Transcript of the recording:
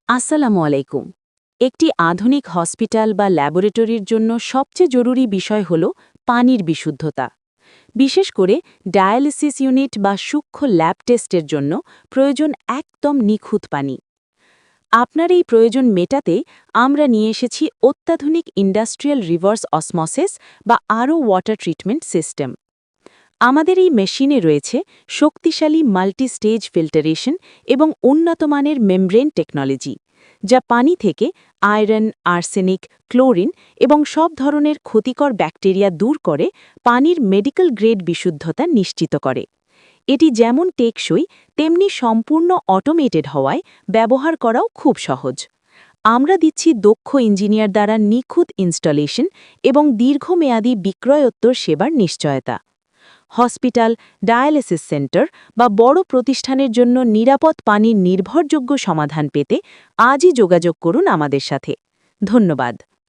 আসসালামু আলাইকুম। একটি আধুনিক হসপিটাল বা ল্যাবরেটরির জন্য সবচেয়ে জরুরি বিষয় হল পানির বিশুদ্ধতা। বিশেষ করে ডায়ালিসিস ইউনিট বা সূক্ষ্ম ল্যাব টেস্টের জন্য প্রয়োজন একদম নিখুঁত পানি। আপনার এই প্রয়োজন মেটাতে আমরা নিয়ে এসেছি অত্যাধুনিক ইন্ডাস্ট্রিয়াল রিভার্স অসমোসিস বা আরও ওয়াটার ট্রিটমেন্ট সিস্টেম। আমাদের এই মেশিনে রয়েছে শক্তিশালী মাল্টি স্টেজ ফিল্টারেশন এবং উন্নতমানের মেমব্রেন টেকনোলজি, যা পানি থেকে আয়রন, আর্সেনিক, ক্লোরিন এবং সব ধরনের ক্ষতিকর ব্যাকটেরিয়া দূর করে পানির মেডিকেল গ্রেড বিশুদ্ধতা নিশ্চিত করে। এটি যেমন টেকসই তেমনি সম্পূর্ণ অটোমেটেড হওয়ায় ব্যবহার করাও খুব সহজ। আমরা দিচ্ছি দক্ষ ইঞ্জিনিয়ার দ্বারা নিখুঁত ইনস্টলেশন এবং দীর্ঘমেয়াদী বিক্রয়োত্তর সেবার নিশ্চয়তা। হসপিটাল, ডায়ালিসিস সেন্টার বা বড় প্রতিষ্ঠানের জন্য নিরাপদ পানির নির্ভরযোগ্য সমাধান পেতে আজই যোগাযোগ করুন আমাদের সাথে। ধন্যবাদ।